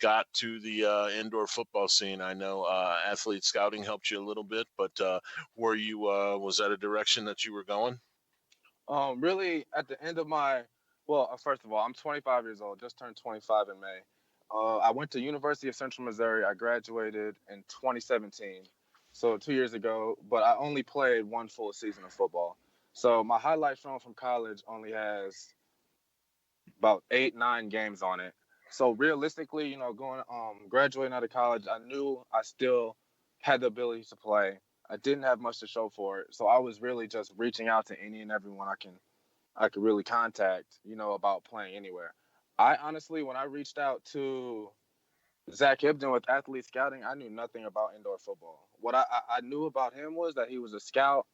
got to the indoor football scene. I know athlete scouting helped you a little bit, but was that a direction that you were going? Really, at the end of first of all, I'm 25 years old, just turned 25 in May. I went to University of Central Missouri. I graduated in 2017, so 2 years ago, but I only played one full season of football. So my highlight film from college only has about 8-9 games on it. So realistically, graduating out of college, I knew I still had the ability to play. I didn't have much to show for it, so I was really just reaching out to any and everyone I could really contact, about playing anywhere. I honestly, when I reached out to Zach Hibden with Athlete Scouting, I knew nothing about indoor football. What I knew about him was that he was a scout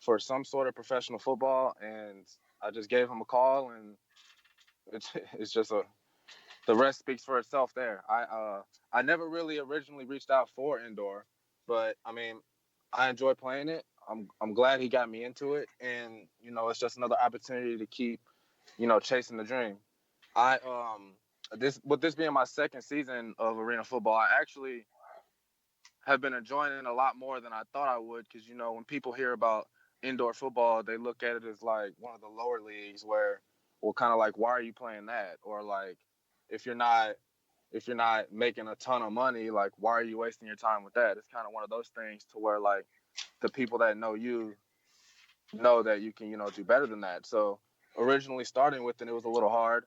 for some sort of professional football, and I just gave him a call, and it's just the rest speaks for itself there. I never really originally reached out for indoor, but I mean, I enjoy playing it. I'm glad he got me into it, and it's just another opportunity to keep chasing the dream. I this being my second season of arena football, I actually have been enjoying it a lot more than I thought I would, because when people hear about indoor football, they look at it as like one of the lower leagues where, well, kind of like, why are you playing that? Or like, if you're not making a ton of money, like, why are you wasting your time with that? It's kind of one of those things to where, like, the people that know you know that you can do better than that. So originally starting with it was a little hard,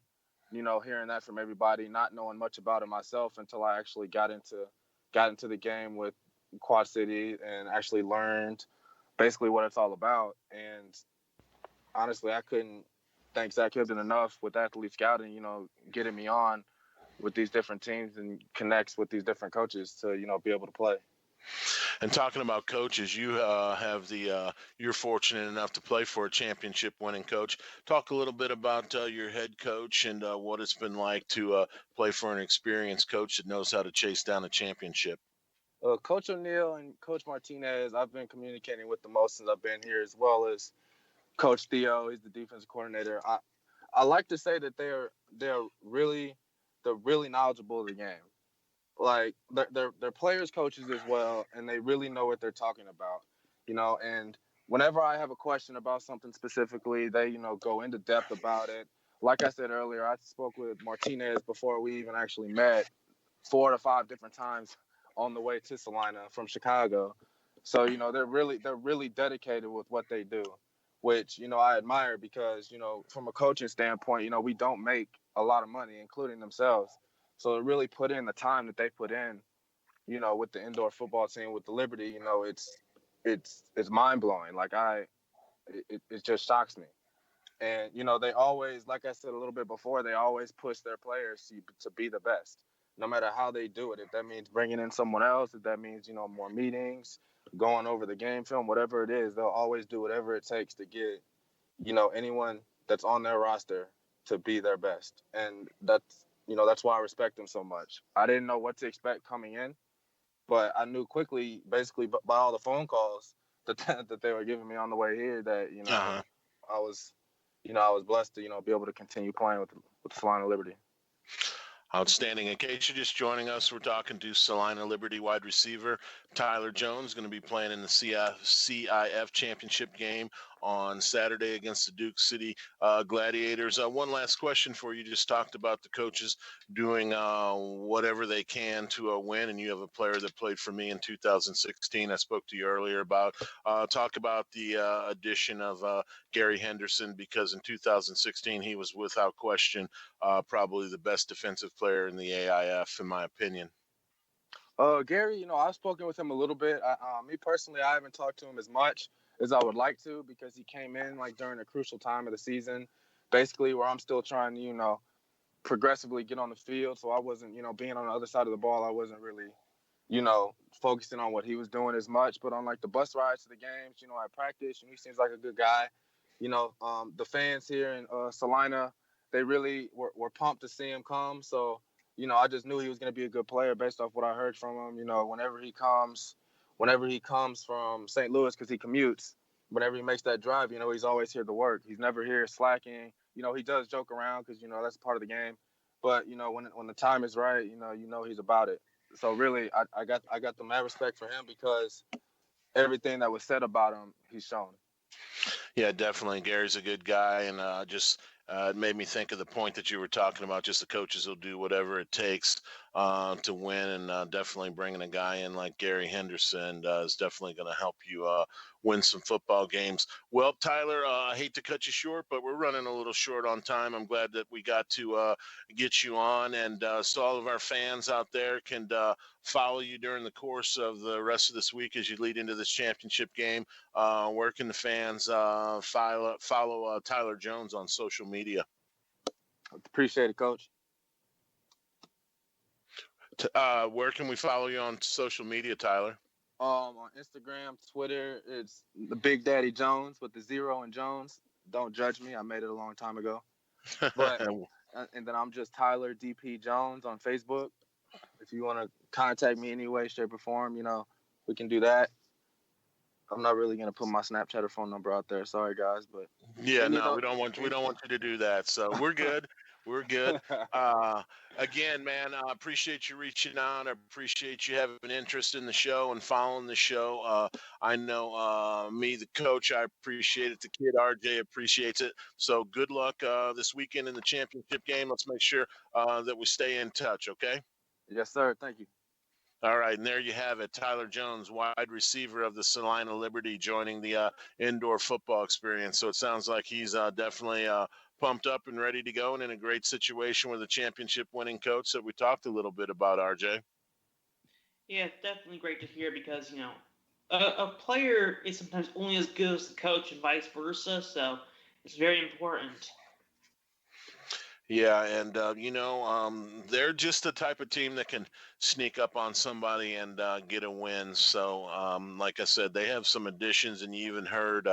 hearing that from everybody, not knowing much about it myself until I actually got into the game with Quad City and actually learned basically what it's all about. And honestly, I couldn't thank Zach Hibden enough with Athlete Scouting, getting me on with these different teams and connects with these different coaches to be able to play. And talking about coaches, you have you're fortunate enough to play for a championship winning coach. Talk a little bit about your head coach and what it's been like to play for an experienced coach that knows how to chase down a championship. Coach O'Neill and Coach Martinez, I've been communicating with the most since I've been here, as well as Coach Theo. He's the defensive coordinator. I like to say that they're really knowledgeable of the game. Like they're players coaches as well, and they really know what they're talking about. And whenever I have a question about something specifically, they go into depth about it. Like I said earlier, I spoke with Martinez before we even actually met 4 to 5 different times on the way to Salina from Chicago. So they're really dedicated with what they do, which I admire, because from a coaching standpoint, we don't make a lot of money, including themselves. So to really put in the time that they put in, with the indoor football team, with the Liberty, it's mind blowing. Like it just shocks me. And they always, like I said a little bit before, they always push their players to be the best, no matter how they do it. If that means bringing in someone else, if that means more meetings, going over the game film, whatever it is, they'll always do whatever it takes to get anyone that's on their roster to be their best. And that's why I respect them so much. I didn't know what to expect coming in, but I knew quickly, basically by all the phone calls that they were giving me on the way here, that I was I was blessed to be able to continue playing with Salina Liberty. Outstanding. In case you're just joining us, we're talking to Salina Liberty wide receiver Tyler Jones, going to be playing in the CIF championship game on Saturday against the Duke City Gladiators. One last question for you. Just talked about the coaches doing whatever they can to win, and you have a player that played for me in 2016. I spoke to you earlier about. Talk about the addition of Gary Henderson, because in 2016 he was without question probably the best defensive player in the AIF, in my opinion. Gary, I've spoken with him a little bit. Me personally, I haven't talked to him as much as I would like to, because he came in like during a crucial time of the season, basically where I'm still trying to, progressively get on the field. So I wasn't, being on the other side of the ball, I wasn't really, focusing on what he was doing as much. But on like the bus rides to the games, at practice, he seems like a good guy. The fans here in Salina, they really were pumped to see him come. So, I just knew he was going to be a good player based off what I heard from him. Whenever he comes from St. Louis, because he commutes, whenever he makes that drive, he's always here to work. He's never here slacking. He does joke around because, that's part of the game. But, when the time is right, he's about it. So really, I got the mad respect for him, because everything that was said about him, he's shown. Yeah, definitely. Gary's a good guy, and it made me think of the point that you were talking about. Just the coaches will do whatever it takes to win, and definitely bringing a guy in like Gary Henderson is definitely going to help you win some football games. Well, Tyler, I hate to cut you short, but we're running a little short on time. I'm glad that we got to get you on, and so all of our fans out there can follow you during the course of the rest of this week as you lead into this championship game. Where can the fans follow Tyler Jones on social media? Appreciate it, Coach. Where can we follow you on social media, Tyler? On Instagram, Twitter, it's the Big Daddy Jones with the 0 in Jones. Don't judge me. I made it a long time ago. But and then I'm just Tyler DP Jones on Facebook. If you want to contact me any way, shape, or form, we can do that. I'm not really gonna put my Snapchat or phone number out there. Sorry, guys, but Yeah, no, we don't want you to do that. So we're good. We're good. Again, man, I appreciate you reaching out. I appreciate you having an interest in the show and following the show. I know me, the coach, I appreciate it. The kid, RJ, appreciates it. So good luck this weekend in the championship game. Let's make sure that we stay in touch, okay? Yes, sir. Thank you. All right, and there you have it. Tyler Jones, wide receiver of the Salina Liberty, joining the indoor football experience. So it sounds like he's definitely pumped up and ready to go and in a great situation with a championship-winning coach that we talked a little bit about, RJ. Yeah, it's definitely great to hear because, a player is sometimes only as good as the coach and vice versa, so it's very important. Yeah, and they're just the type of team that can sneak up on somebody and get a win. So, like I said, they have some additions, and you even heard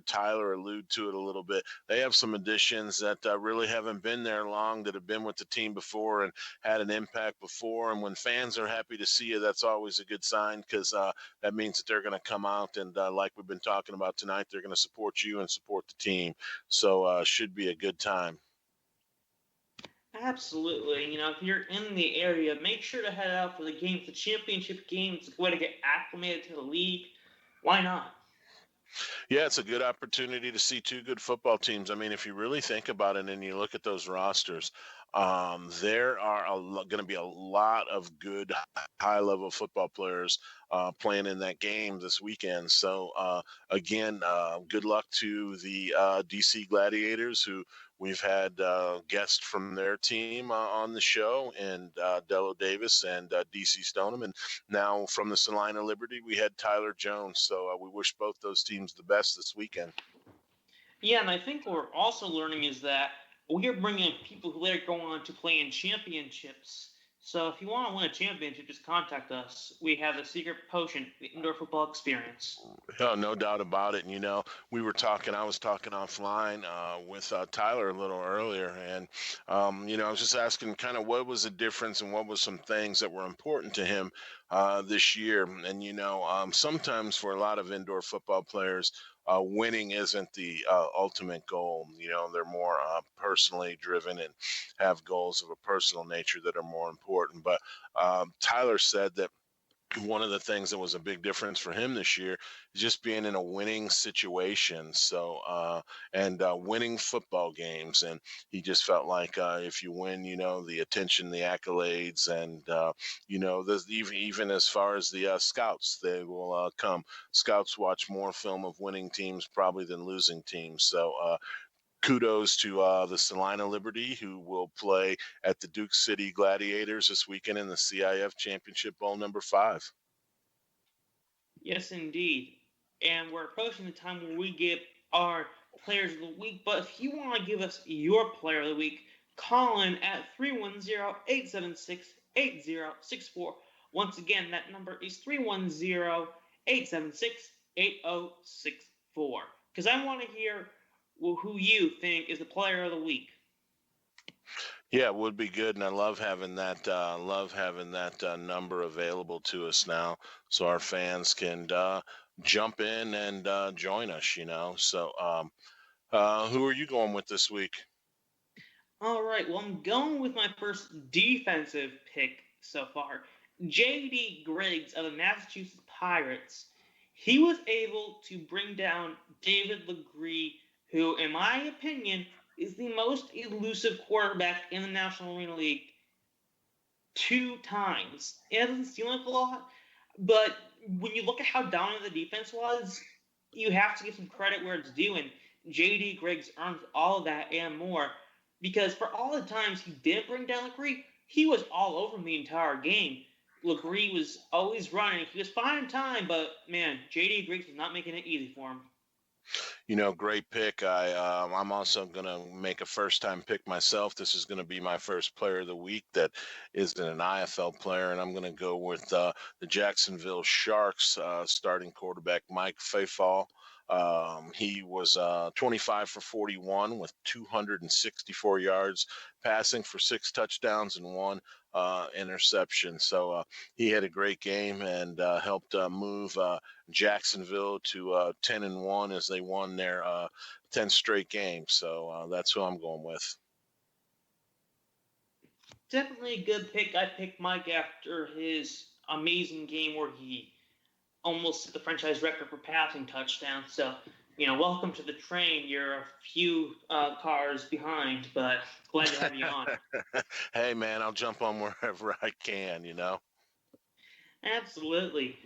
Tyler allude to it a little bit. They have some additions that really haven't been there long, that have been with the team before and had an impact before. And when fans are happy to see you, that's always a good sign, because that means that they're going to come out and, like we've been talking about tonight, they're going to support you and support the team. So, should be a good time. Absolutely. If you're in the area, make sure to head out for the games, the championship games, a way to get acclimated to the league. Why not? Yeah, it's a good opportunity to see two good football teams. I mean, if you really think about it and you look at those rosters, there are going to be a lot of good high-level football players playing in that game this weekend. So, again, good luck to the DC Gladiators, who we've had guests from their team on the show, and Dello Davis and DC Stoneham. And now from the Salina Liberty, we had Tyler Jones. So we wish both those teams the best this weekend. Yeah, and I think what we're also learning is that we're bringing people who later go on to play in championships. So if you want to win a championship, just contact us. We have the secret potion, the indoor football experience. Oh, no doubt about it. And, I was talking offline with Tyler a little earlier. And, I was just asking kind of what was the difference and what was some things that were important to him this year. And, sometimes for a lot of indoor football players, winning isn't the ultimate goal. They're more personally driven and have goals of a personal nature that are more important. But Tyler said that one of the things that was a big difference for him this year is just being in a winning situation. So, winning football games. And he just felt like if you win, the attention, the accolades, and, even as far as the scouts, they will come. Scouts watch more film of winning teams probably than losing teams. So, kudos to the Salina Liberty, who will play at the Duke City Gladiators this weekend in the CIF Championship Bowl number 5. Yes, indeed. And we're approaching the time where we give our players of the week. But if you want to give us your player of the week, call in at 310-876-8064. Once again, that number is 310-876-8064. Because I want to hear who you think is the player of the week. Yeah, it would be good, and I love having that. Number available to us now, so our fans can jump in and join us. So, who are you going with this week? All right. Well, I'm going with my first defensive pick so far, J.D. Griggs of the Massachusetts Pirates. He was able to bring down David Legree, who, in my opinion, is the most elusive quarterback in the National Arena League 2 times. It doesn't seem like a lot, but when you look at how dominant the defense was, you have to give some credit where it's due, and J.D. Griggs earns all of that and more, because for all the times he did bring down Legree, he was all over him the entire game. Legree was always running. He was fine in time, but, man, J.D. Griggs was not making it easy for him. Great pick. I'm also going to make a first-time pick myself. This is going to be my first player of the week that isn't an IFL player, and I'm going to go with the Jacksonville Sharks starting quarterback Mike Fafall. He was 25 for 41 with 264 yards passing for 6 touchdowns and 1 interception. So he had a great game and helped move Jacksonville to 10-1 as they won their 10th straight game. So that's who I'm going with. Definitely a good pick. I picked Mike after his amazing game where he almost set the franchise record for passing touchdowns. So, welcome to the train. You're a few cars behind, but glad to have you on. Hey, man, I'll jump on wherever I can, Absolutely.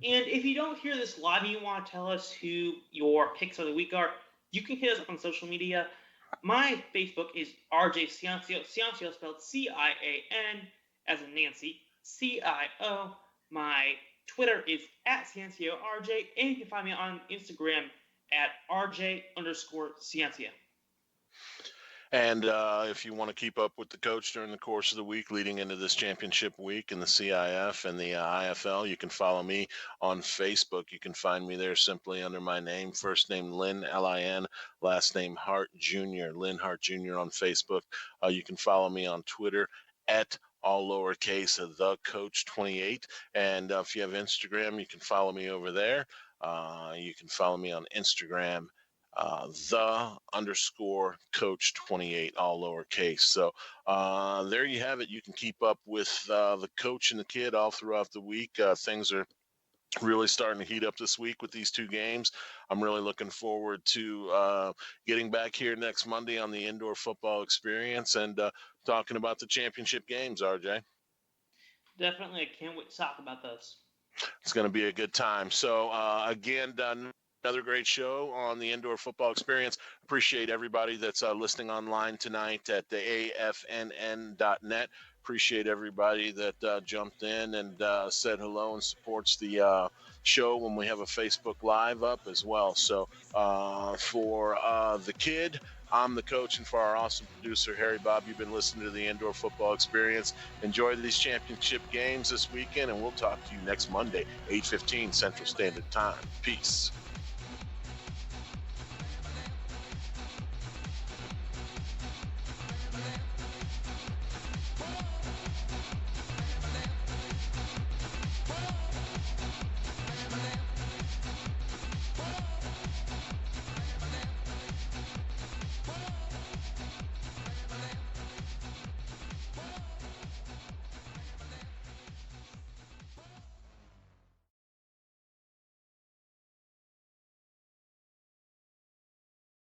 And if you don't hear this live and you want to tell us who your picks of the week are, you can hit us up on social media. My Facebook is RJ Ciancio. Ciancio spelled C-I-A-N as in Nancy, C-I-O. My Twitter is @CiancioRJ, and you can find me on Instagram at RJ_Ciancio. And if you want to keep up with the coach during the course of the week leading into this championship week in the CIF and the IFL, you can follow me on Facebook. You can find me there simply under my name, first name Lynn, L-I-N, last name Hart Jr., Lynn Hart Jr. on Facebook. You can follow me on Twitter at all lowercase the coach 28. And if you have Instagram, you can follow me over there. You can follow me on Instagram, the_coach 28, all lowercase. So there you have it. You can keep up with the coach and the kid all throughout the week. Things are really starting to heat up this week with these 2 games. I'm really looking forward to getting back here next Monday on the Indoor Football Experience and talking about the championship games, RJ. Definitely. I can't wait to talk about those. It's going to be a good time. So again, another great show on the Indoor Football Experience. Appreciate everybody that's listening online tonight at the AFNN.net. Appreciate everybody that jumped in and said hello and supports the show when we have a Facebook Live up as well. So for the kid, I'm the coach, and for our awesome producer, Harry Bob, you've been listening to the Indoor Football Experience. Enjoy these championship games this weekend, and we'll talk to you next Monday, 8:15 Central Standard Time. Peace.